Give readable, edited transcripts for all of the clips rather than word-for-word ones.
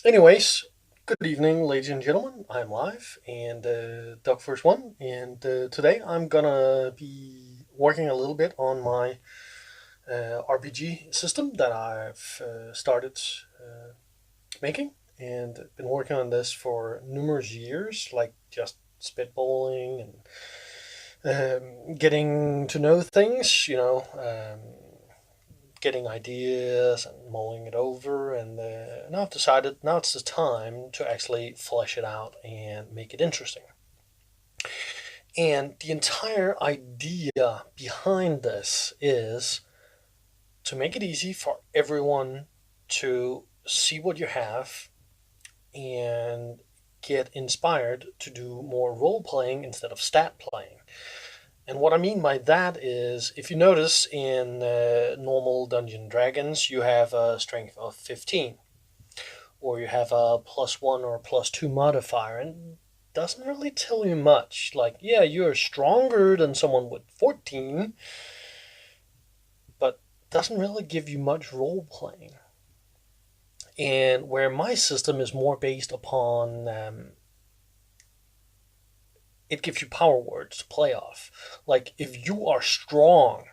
Anyways, good evening, ladies and gentlemen. I'm live and Doug First One, and today I'm gonna be working a little bit on my RPG system that I've started uh, making, and been working on this for numerous years, like just spitballing and getting to know things, getting ideas and mulling it over. And now I've decided now it's the time to actually flesh it out and make it interesting. And the entire idea behind this is to make it easy for everyone to see what you have and get inspired to do more role playing instead of stat playing. And what I mean by that is, if you notice in normal Dungeon Dragons, you have a strength of 15, or you have a +1 or +2 modifier, and doesn't really tell you much. Like, yeah, you're stronger than someone with 14, but doesn't really give you much role playing. And where my system is more based upon it gives you power words to play off. Like, if you are strong,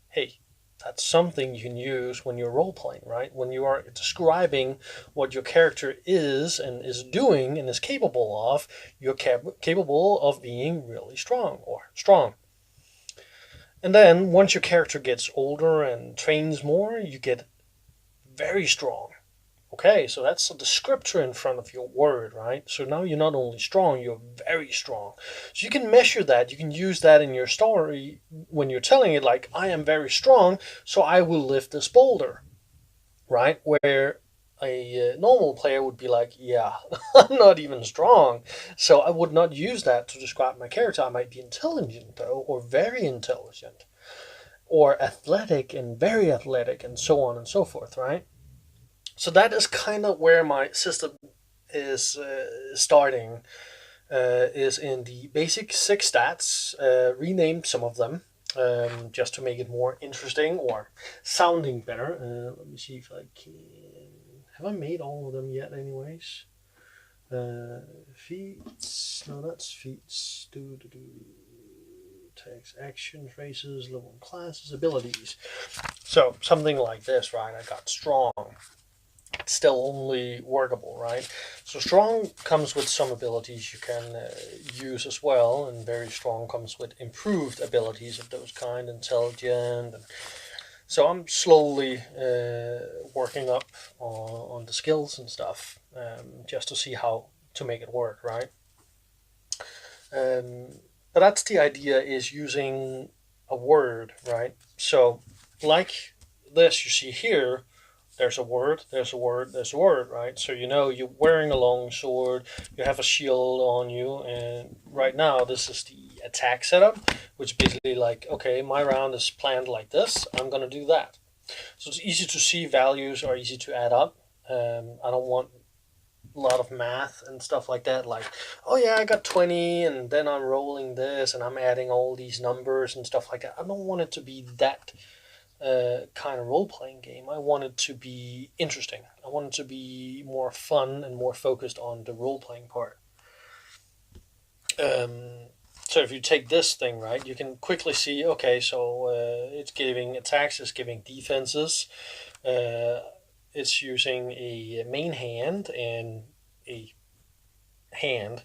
hey, that's something you can use when you're role playing, right? When you are describing what your character is and is doing and is capable of, you're capable of being really strong or strong. And then once your character gets older and trains more, you get very strong. Okay, so that's a descriptor in front of your word, right? So now you're not only strong, you're very strong. So you can measure that. You can use that in your story when you're telling it, like, I am very strong, so I will lift this boulder, right? Where a normal player would be like, yeah, I'm not even strong. So I would not use that to describe my character. I might be intelligent, though, or very intelligent, or athletic and very athletic, and so on and so forth, right? So that is kind of where my system is starting. Is in the basic six stats, renamed some of them just to make it more interesting or sounding better. Let me see if I can. Have I made all of them yet, anyways? Feats. No, that's feats. Do. Text, actions, races, level one classes, abilities. So something like this, right? I got strong, still only workable, right? So strong comes with some abilities you can use as well, and very strong comes with improved abilities of those kind, intelligent. And so I'm slowly working up on the skills and stuff, just to see how to make it work, right? Um, but that's the idea, is using a word, right? So like this you see here, there's a word, there's a word, there's a word, right? So you know you're wearing a long sword, you have a shield on you, and right now this is the attack setup, which basically like, okay, my round is planned like this, I'm gonna do that. So it's easy to see, values are easy to add up. I don't want a lot of math and stuff like that. Like, oh yeah, I got 20, and then I'm rolling this, and I'm adding all these numbers and stuff like that. I don't want it to be that kind of role playing game. I want it to be interesting. I want it to be more fun and more focused on the role playing part. So if you take this thing, right, you can quickly see, okay, so it's giving attacks, it's giving defenses, uh, it's using a main hand and a hand,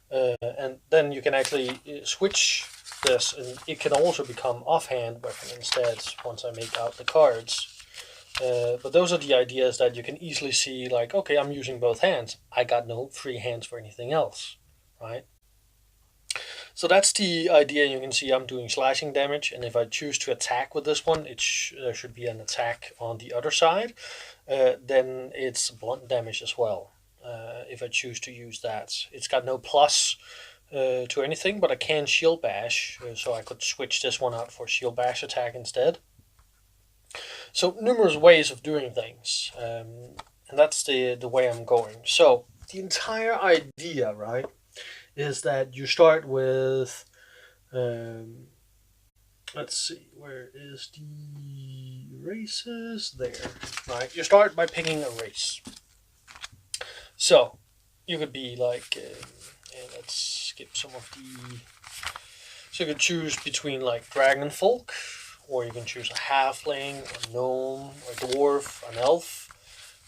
and then you can actually switch this, and it can also become offhand weapon instead once I make out the cards. But those are the ideas that you can easily see, like, okay, I'm using both hands. I got no free hands for anything else, right? So that's the idea. You can see I'm doing slashing damage, and if I choose to attack with this one, there should be an attack on the other side. Then it's blunt damage as well. If I choose to use that, it's got no plus to anything, but I can shield bash, so I could switch this one out for shield bash attack instead. So numerous ways of doing things, and that's the way I'm going. So the entire idea, right, is that you start with, um, let's see, where is the races? There, right? You start by picking a race. So you could be like, and let's skip some of the. So you could choose between like dragon folk, or you can choose a halfling, a gnome, a dwarf, an elf.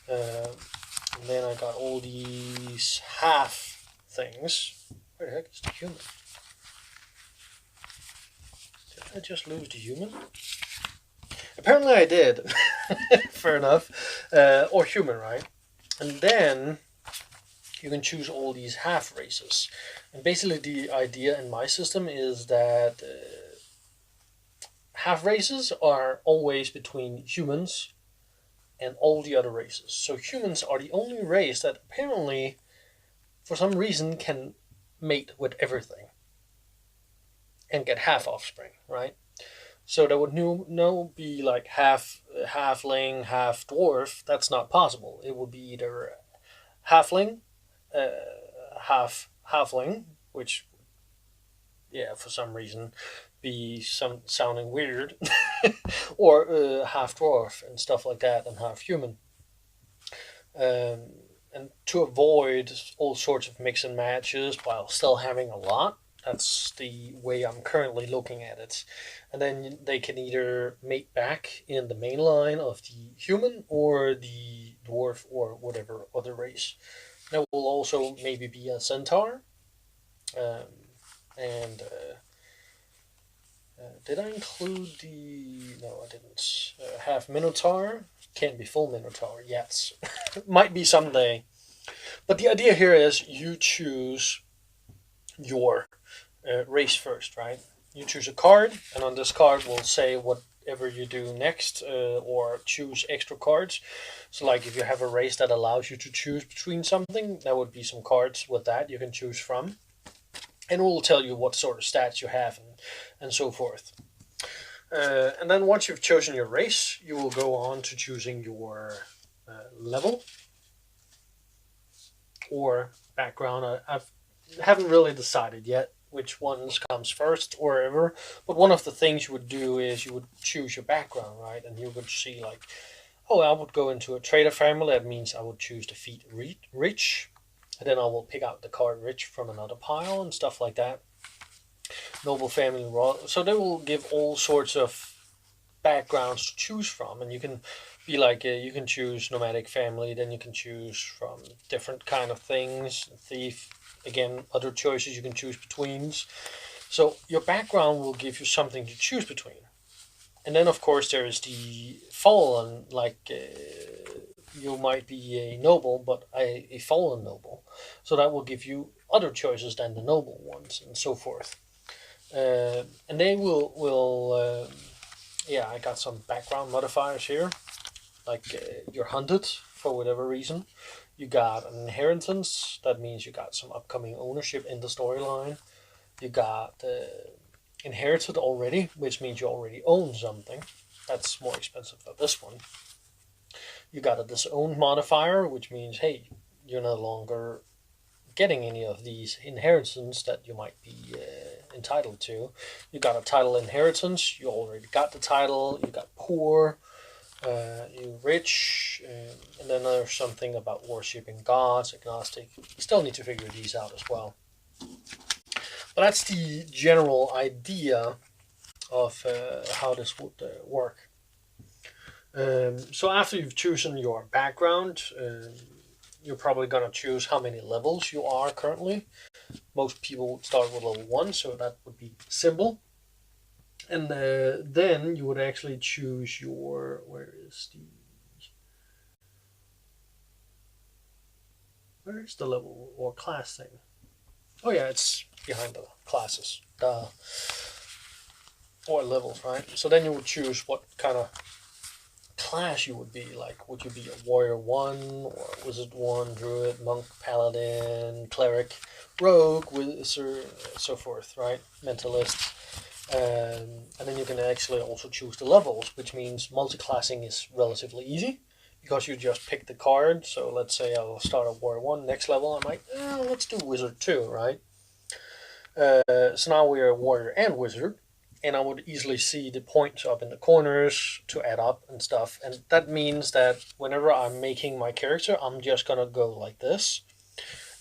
Uh, and then I got all these half things. Where the heck is the human? Did I just lose the human? Apparently I did. Fair enough. Or human, right? And then you can choose all these half races. And basically, the idea in my system is that half races are always between humans and all the other races. So humans are the only race that apparently, for some reason, can mate with everything and get half offspring, right? So there would no be like halfling, half dwarf. That's not possible. It would be either halfling, uh, halfling, which yeah, for some reason, be some sounding weird, or half dwarf and stuff like that, and half human. Um, and to avoid all sorts of mix and matches while still having a lot, that's the way I'm currently looking at it. And then they can either mate back in the main line of the human or the dwarf or whatever other race. There will also maybe be a centaur. Um, and did I include the? No, I didn't. Half minotaur. Can't be full minotaur yet. Might be someday. But the idea here is you choose your race first, right? You choose a card, and on this card will say whatever you do next, or choose extra cards. So, like if you have a race that allows you to choose between something, there would be some cards with that you can choose from, and it will tell you what sort of stats you have and so forth. And then once you've chosen your race, you will go on to choosing your level or background. Haven't really decided yet which ones comes first or ever, but one of the things you would do is you would choose your background, right? And you would see like, oh, I would go into a trader family. That means I would choose defeat rich, and then I will pick out the card rich from another pile and stuff like that. Noble family, so they will give all sorts of backgrounds to choose from, and you can be like you can choose nomadic family, then you can choose from different kind of things, thief, again other choices you can choose between. So your background will give you something to choose between, and then of course there is the fallen, like you might be a noble but a fallen noble, so that will give you other choices than the noble ones and so forth. And they will yeah, I got some background modifiers here. Like you're hunted for whatever reason. You got an inheritance. That means you got some upcoming ownership in the storyline. You got inherited already, which means you already own something. That's more expensive than this one. You got a disowned modifier, which means, hey, you're no longer getting any of these inheritances that you might be entitled to. You got a title inheritance. You already got the title. You got poor. You rich. And then there's something about worshipping gods, agnostic. You still need to figure these out as well. But that's the general idea of how this would work. So after you've chosen your background, you're probably going to choose how many levels you are currently. Most people would start with level 1, so that would be simple. And then you would actually choose your... Where is the level or class thing? Oh yeah, it's behind the classes. Or levels, right? So then you would choose what kind of class you would be. Like, would you be a warrior 1 or wizard 1, druid, monk, paladin, cleric, rogue, wizard, so forth, right? Mentalist. And then you can actually also choose the levels, which means multi-classing is relatively easy because you just pick the card. So let's say I'll start at warrior 1, next level I might, let's do wizard 2, right? So now we are warrior and wizard. and I would easily see the points up in the corners to add up and stuff. And that means that whenever I'm making my character, I'm just gonna go like this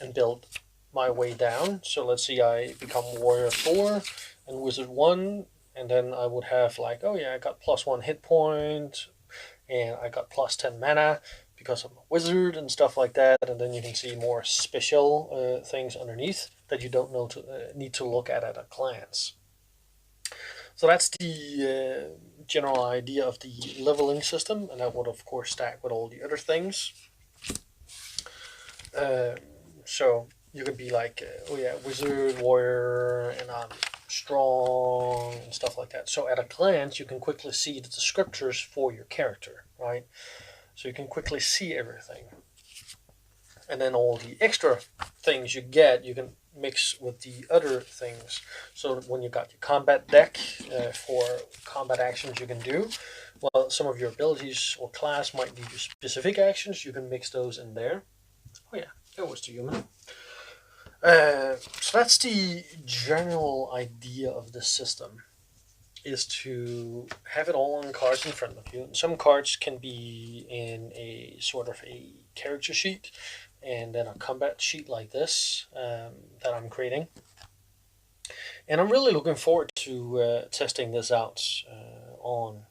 and build my way down. So let's see, I become Warrior 4 and Wizard 1, and then I would have like, oh yeah, I got +1 hit point, and I got +10 mana because I'm a wizard and stuff like that. And then you can see more special things underneath that you don't know to need to look at a glance. So that's the general idea of the leveling system, and that would of course stack with all the other things. So you could be like, oh yeah, wizard, warrior, and I'm strong and stuff like that. So at a glance, you can quickly see the descriptors for your character, right? So you can quickly see everything. And then all the extra things you get, you can mix with the other things. So when you got your combat deck for combat actions you can do, well, some of your abilities or class might need specific actions. You can mix those in there. Oh yeah, that was the human. So that's the general idea of the system, is to have it all on cards in front of you. And some cards can be in a sort of a character sheet, and then a combat sheet like this that I'm creating. And I'm really looking forward to testing this out on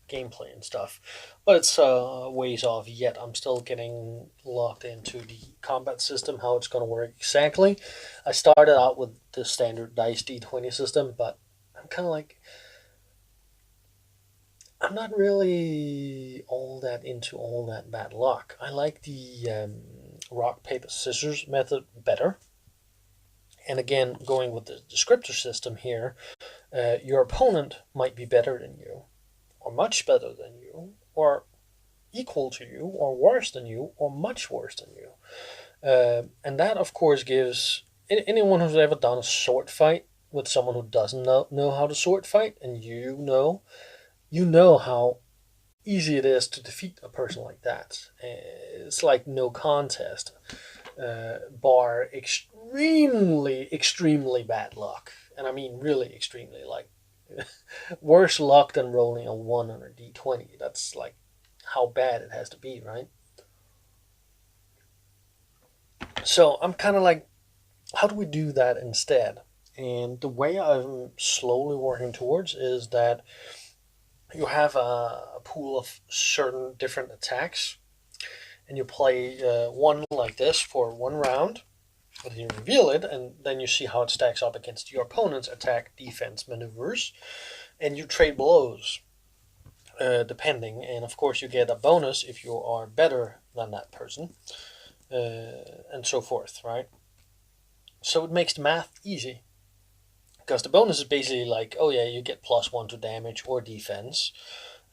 gameplay and stuff. But it's ways off yet. I'm still getting locked into the combat system, how it's going to work exactly. I started out with the standard dice D20 system, but I'm kind of like, I'm not really all that into all that bad luck. I like the rock, paper, scissors method better. And again, going with the descriptor system here, your opponent might be better than you, or much better than you, or equal to you, or worse than you, or much worse than you. And that, of course, gives anyone who's ever done a sword fight with someone who doesn't know how to sword fight, and you know how easy it is to defeat a person like that. It's like no contest, bar extremely bad luck. And I mean really extremely, like worse luck than rolling a 1 on a d20. That's like how bad it has to be, right? So I'm kind of like, how do we do that instead? And the way I'm slowly working towards is that you have a pool of certain different attacks, and you play one like this for one round, and then you reveal it, and then you see how it stacks up against your opponent's attack, defense, maneuvers, and you trade blows depending. And of course, you get a bonus if you are better than that person, and so forth, right? So it makes the math easy. Because the bonus is basically like, oh yeah, you get +1 to damage or defense,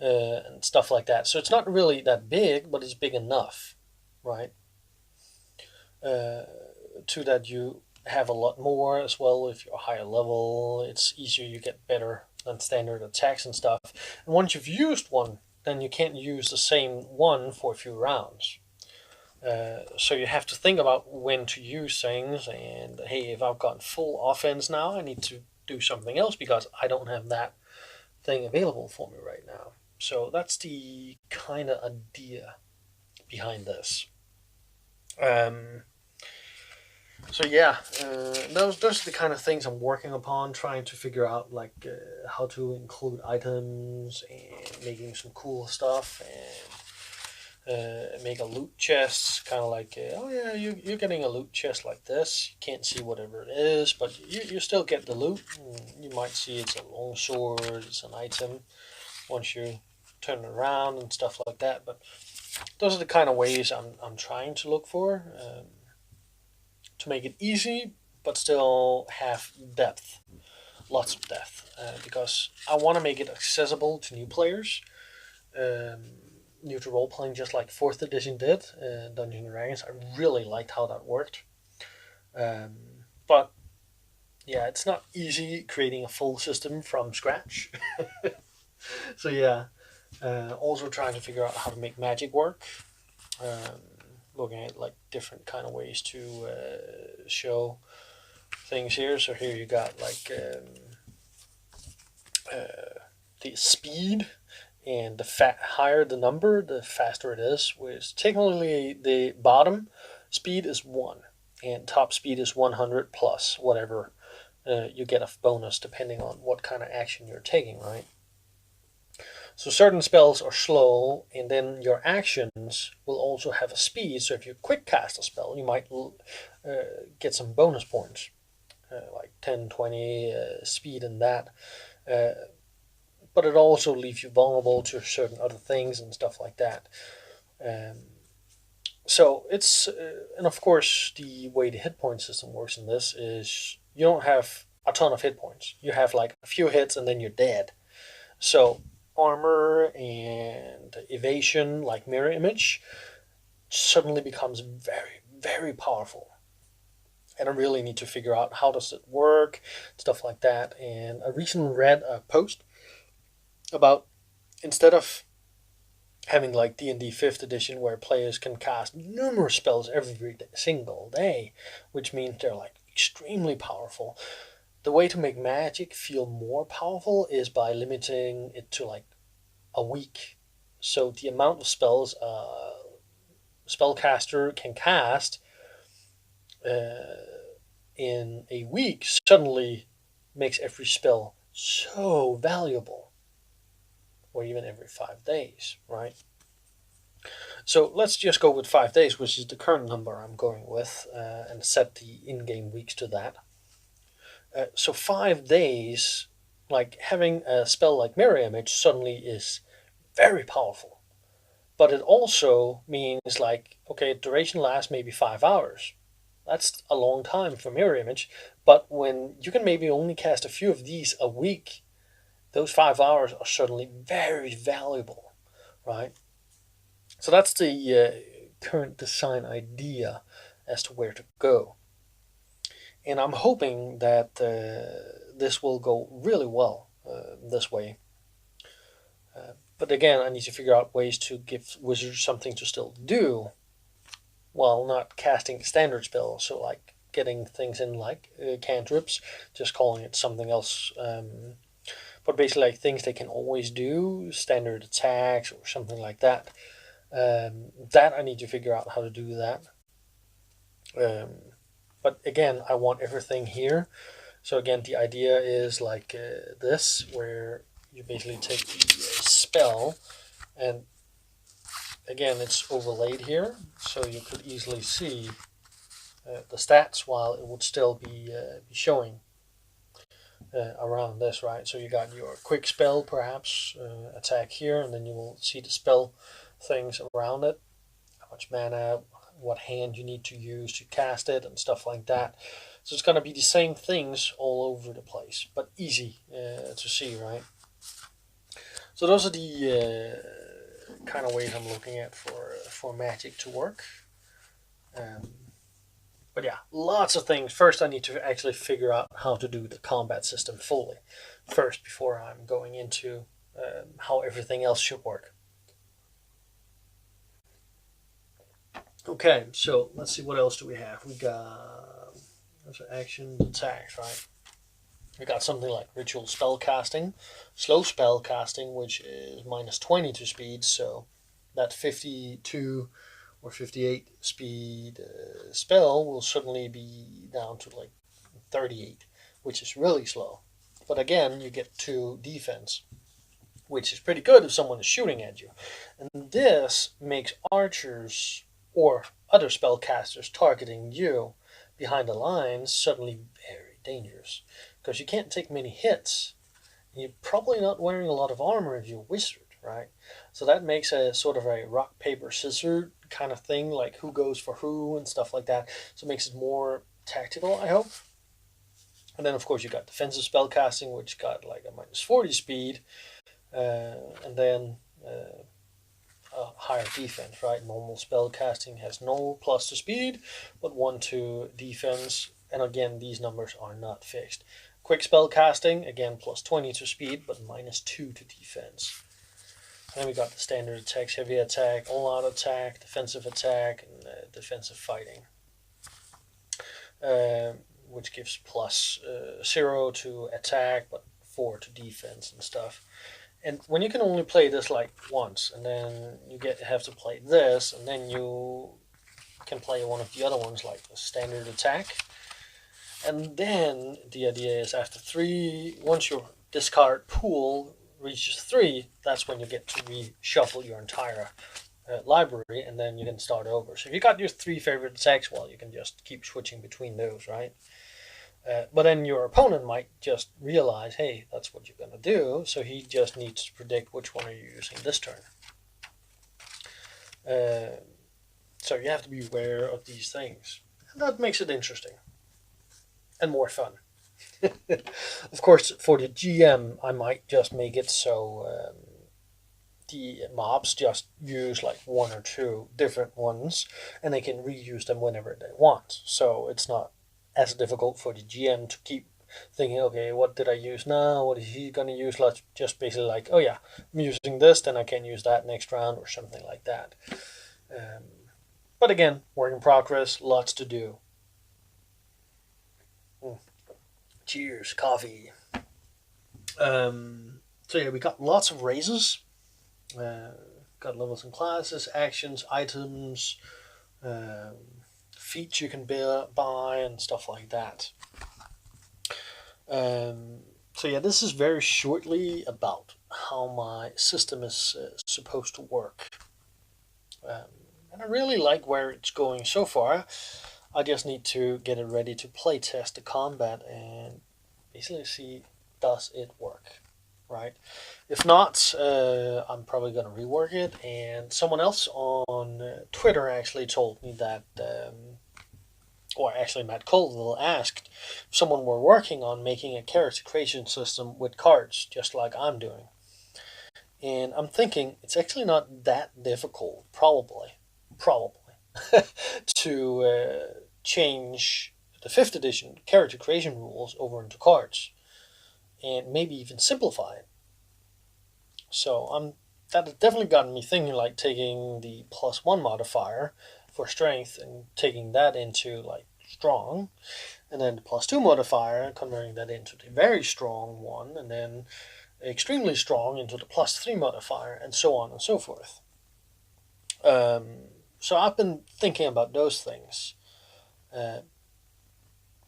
and stuff like that. So it's not really that big, but it's big enough, right? To that you have a lot more as well. If you're a higher level, it's easier, you get better than standard attacks and stuff. And once you've used one, then you can't use the same one for a few rounds. So you have to think about when to use things, and hey, if I've got full offense now, I need to do something else because I don't have that thing available for me right now. So that's the kind of idea behind this. So yeah, those are the kind of things I'm working upon, trying to figure out like how to include items and making some cool stuff, and make a loot chest, kind of like, oh yeah, you're getting a loot chest like this. You can't see whatever it is, but you still get the loot. You might see it's a long sword, it's an item once you turn it around and stuff like that. But those are the kind of ways I'm trying to look for, to make it easy, but still have depth, lots of depth, because I want to make it accessible to new players. New to role playing, just like fourth edition did, Dungeons and Dragons. I really liked how that worked, but yeah, it's not easy creating a full system from scratch. So yeah, also trying to figure out how to make magic work. Um, Looking at like different kind of ways to show things here. So here you got like the speed, and the higher the number, the faster it is. Which technically the bottom speed is 1, and top speed is 100 plus whatever you get a bonus depending on what kind of action you're taking, right? So certain spells are slow, and then your actions will also have a speed. So if you quick cast a spell, you might get some bonus points, like 10, 20 speed in that. Uh, but it also leaves you vulnerable to certain other things and stuff like that. Um, so it's and of course the way the hit point system works in this is you don't have a ton of hit points. You have like a few hits and then you're dead. So armor and evasion, like mirror image, suddenly becomes very, very powerful. And I really need to figure out how does it work, stuff like that. And I recently read a post about, instead of having like D&D 5th edition where players can cast numerous spells every single day, which means they're like extremely powerful. The way to make magic feel more powerful is by limiting it to like a week. So the amount of spells a spellcaster can cast in a week suddenly makes every spell so valuable, or even every 5 days, right? So let's just go with 5 days, which is the current number I'm going with, and set the in-game weeks to that. So 5 days, like having a spell like Mirror Image suddenly is very powerful. But it also means like, okay, duration lasts maybe 5 hours. That's a long time for Mirror Image. But when you can maybe only cast a few of these a week, those 5 hours are suddenly very valuable, right? So that's the current design idea as to where to go. And I'm hoping that this will go really well this way. But again, I need to figure out ways to give wizards something to still do while not casting standard spells. So, like getting things in like cantrips, just calling it something else. But basically, like things they can always do, standard attacks or something like that. That I need to figure out how to do that. But again, I want everything here. So again, the idea is like this, where you basically take the spell, and again, it's overlaid here, so you could easily see the stats while it would still be showing around this, right? So you got your quick spell, perhaps attack here, and then you will see the spell things around it, how much mana, what hand you need to use to cast it, and stuff like that. So it's going to be the same things all over the place, but easy to see, right? So those are the kind of ways I'm looking at for magic to work. Um, but yeah, lots of things. First, I need to actually figure out how to do the combat system fully first before I'm going into how everything else should work. Okay, so let's see, what else do we have? We got action attacks, right? We got something like ritual spell casting, slow spell casting, which is minus 20 to speed, so that 52 or 58 speed spell will suddenly be down to like 38, which is really slow. But again, you get 2 defense, which is pretty good if someone is shooting at you. And this makes archers or other spellcasters targeting you behind the lines suddenly very dangerous, because you can't take many hits. And you're probably not wearing a lot of armor if you're a wizard, right? So that makes a sort of a rock, paper, scissors kind of thing, like who goes for who and stuff like that. So it makes it more tactical, I hope. And then, of course, you got defensive spellcasting, which got like a minus 40 speed, and then higher defense, right? Normal spell casting has no plus to speed, but 1 to defense. And again, these numbers are not fixed. Quick spell casting, again, plus 20 to speed, but minus 2 to defense. And then we got the standard attacks, heavy attack, all-out attack, defensive attack, and defensive fighting. Which gives plus 0 to attack, but 4 to defense and stuff. And when you can only play this like once, and then you have to play this, and then you can play one of the other ones like the standard attack. And then the idea is after 3, once your discard pool reaches 3, that's when you get to reshuffle your entire library, and then you can start over. So if you got your 3 favorite attacks, well, you can just keep switching between those, right? But then your opponent might just realize, hey, that's what you're going to do, so he just needs to predict which one are you using this turn. So you have to be aware of these things. And that makes it interesting. And more fun. Of course, for the GM, I might just make it so the mobs just use like 1 or 2 different ones, and they can reuse them whenever they want. So it's not as difficult for the GM to keep thinking, okay, what did I use now? What is he going to use? Let's just basically like, oh yeah, I'm using this, then I can use that next round or something like that. But again, work in progress, lots to do. Cheers, coffee. So yeah, we got lots of raises. Got levels and classes, actions, items, feats you can buy, and stuff like that. So yeah, this is very shortly about how my system is supposed to work. And I really like where it's going so far. I just need to get it ready to play test the combat and basically see, does it work, right? If not, I'm probably going to rework it. And someone else on Twitter actually told me that, or actually Matt Colville asked if someone were working on making a character creation system with cards, just like I'm doing. And I'm thinking it's actually not that difficult, probably, to change the 5th edition character creation rules over into cards, and maybe even simplify it. So that has definitely gotten me thinking, like taking the +1 modifier for strength and taking that into like strong, and then the +2 modifier, converting that into the very strong one, and then extremely strong into the +3 modifier, and so on and so forth. So I've been thinking about those things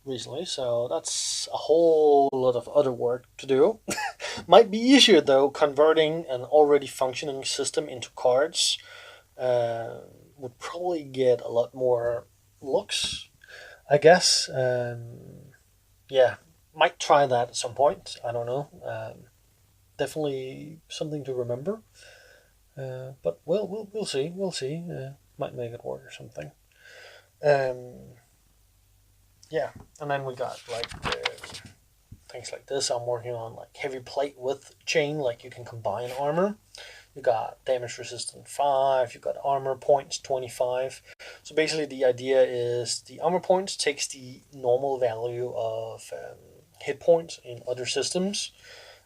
recently, so that's a whole lot of other work to do. Might be easier though, converting an already functioning system into cards would probably get a lot more looks, I guess. Yeah, might try that at some point. I don't know. Definitely something to remember. But we'll see. We'll see. Might make it work or something. Yeah, and then we got like things like this. I'm working on like heavy plate with chain, like you can combine armor. You got damage resistance 5. You got armor points 25. So basically, the idea is the armor points takes the normal value of hit points in other systems,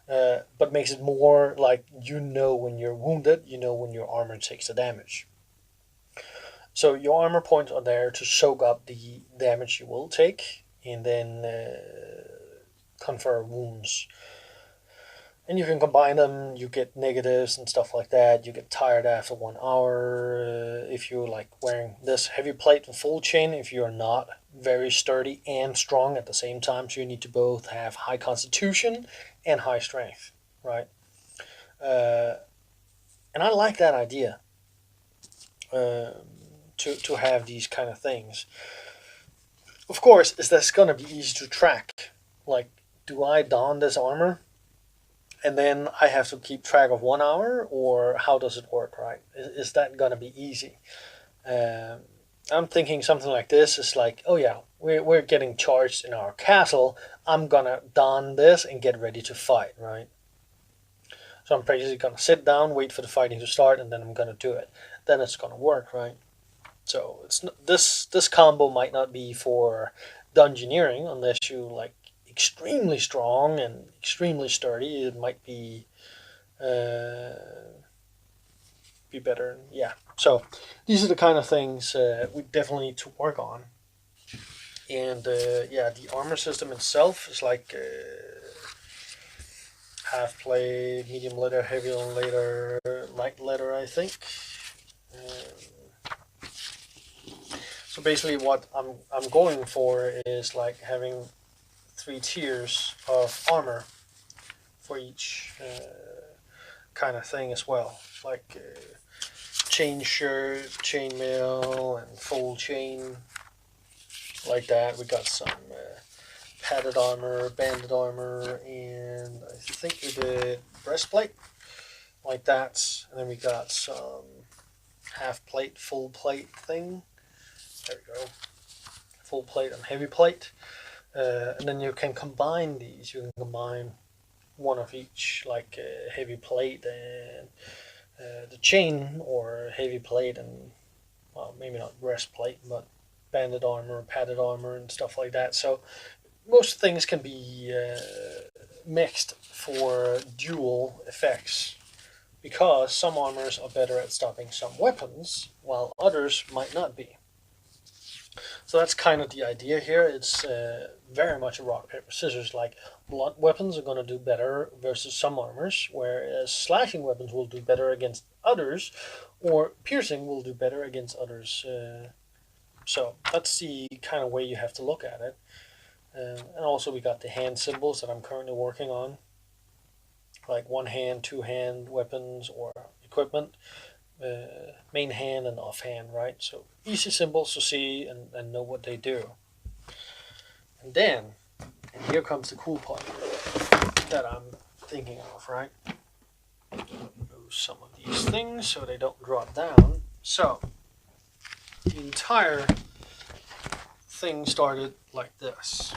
but makes it more like when you're wounded, when your armor takes the damage. So your armor points are there to soak up the damage you will take, and then confer wounds. And you can combine them, you get negatives and stuff like that. You get tired after 1 hour if you're like wearing this heavy plate and full chain, if you're not very sturdy and strong at the same time. So you need to both have high constitution and high strength, right? And I like that idea. To have these kind of things. Of course, is this going to be easy to track? Like, do I don this armor and then I have to keep track of 1 hour, or how does it work, right? Is that going to be easy? I'm thinking something like this is like, oh yeah, we're getting charged in our castle. I'm going to don this and get ready to fight, right? So I'm basically going to sit down, wait for the fighting to start, and then I'm going to do it. Then it's going to work, right? So it's this combo might not be for dungeoneering unless you like extremely strong and extremely sturdy. It might be better. Yeah. So these are the kind of things we definitely need to work on. And yeah, the armor system itself is like half plate, medium leather, heavy leather, light leather, I think. So basically, what I'm going for is like having 3 tiers of armor for each kind of thing as well, like chain shirt, chain mail, and full chain, like that. We got some padded armor, banded armor, and I think we did breastplate, like that. And then we got some half plate, full plate thing. There we go. Full plate and heavy plate. And then you can combine these. You can combine one of each, like heavy plate and the chain, or heavy plate and, well, maybe not breastplate, but banded armor, padded armor, and stuff like that. So most things can be mixed for dual effects, because some armors are better at stopping some weapons, while others might not be. So that's kind of the idea here. It's very much a rock, paper, scissors. Like, blunt weapons are going to do better versus some armors, whereas slashing weapons will do better against others, or piercing will do better against others. So that's the kind of way you have to look at it. And also we got the hand symbols that I'm currently working on, like one hand, two hand weapons or equipment, main hand and off hand, right? So easy symbols to see and know what they do. And then, and here comes the cool part that I'm thinking of, right? Move some of these things so they don't drop down. So the entire thing started like this.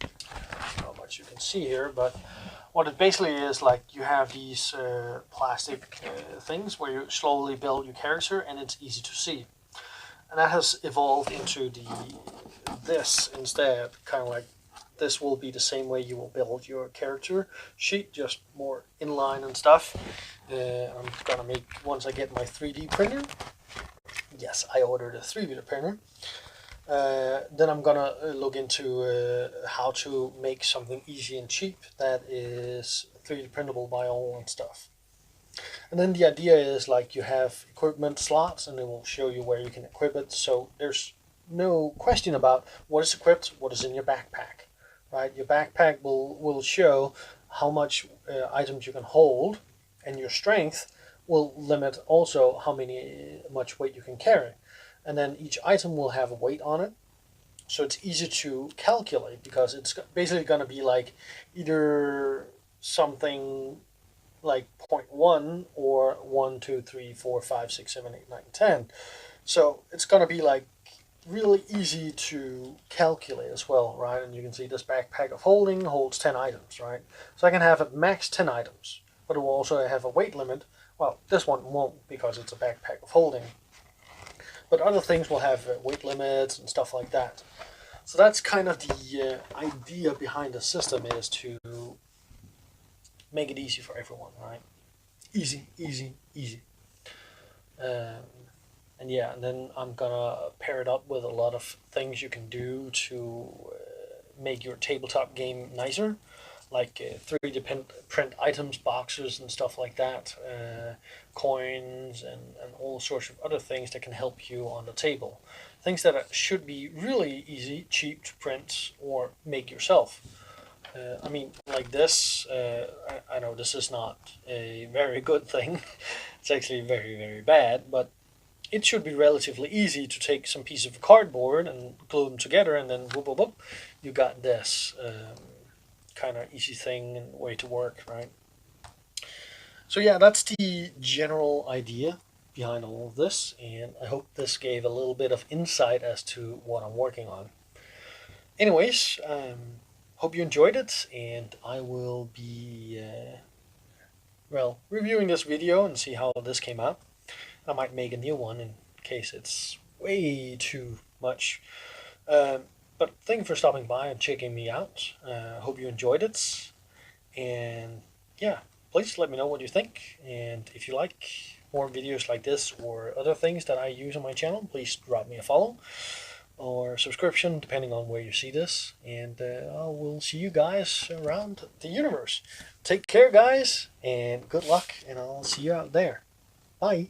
I don't know how much you can see here, but what it basically is, like, you have these plastic things where you slowly build your character, and it's easy to see. And that has evolved into this instead, kind of like this will be the same way you will build your character sheet, just more inline and stuff. I'm gonna make, once I get my 3D printer, yes, I ordered a 3D printer, then I'm gonna look into how to make something easy and cheap that is 3D printable by all and stuff. And then the idea is, like, you have equipment slots and it will show you where you can equip it, so there's no question about what is equipped, what is in your backpack, right? Your backpack will show how much items you can hold, and your strength will limit also how much weight you can carry. And then each item will have a weight on it, so it's easy to calculate, because it's basically going to be like either something like 0.1 or 1, 2, 3, 4, 5, 6, 7, 8, 9, 10. So it's going to be like really easy to calculate as well, right? And you can see this backpack of holding holds 10 items, right? So I can have at max 10 items, but it will also have a weight limit. Well, this one won't, because it's a backpack of holding. But other things will have weight limits and stuff like that. So that's kind of the idea behind the system, is to make it easy for everyone, right? Easy, easy, easy. And yeah, and then I'm gonna pair it up with a lot of things you can do to make your tabletop game nicer, like 3D print items, boxes, and stuff like that, coins, and all sorts of other things that can help you on the table. Things that should be really easy, cheap to print or make yourself. I mean, like this, I know this is not a very good thing. It's actually very, very bad, but it should be relatively easy to take some piece of cardboard and glue them together, and then whoop, whoop, whoop, you got this kind of easy thing and way to work, right? So yeah, that's the general idea behind all of this, and I hope this gave a little bit of insight as to what I'm working on. Anyways, hope you enjoyed it, and I will be, well, reviewing this video and see how this came out. I might make a new one in case it's way too much. But thank you for stopping by and checking me out. Hope you enjoyed it. And yeah, please let me know what you think. And if you like more videos like this or other things that I use on my channel, please drop me a follow. or subscription, depending on where you see this. And I will see you guys around the universe. Take care, guys, and good luck, and I'll see you out there. Bye.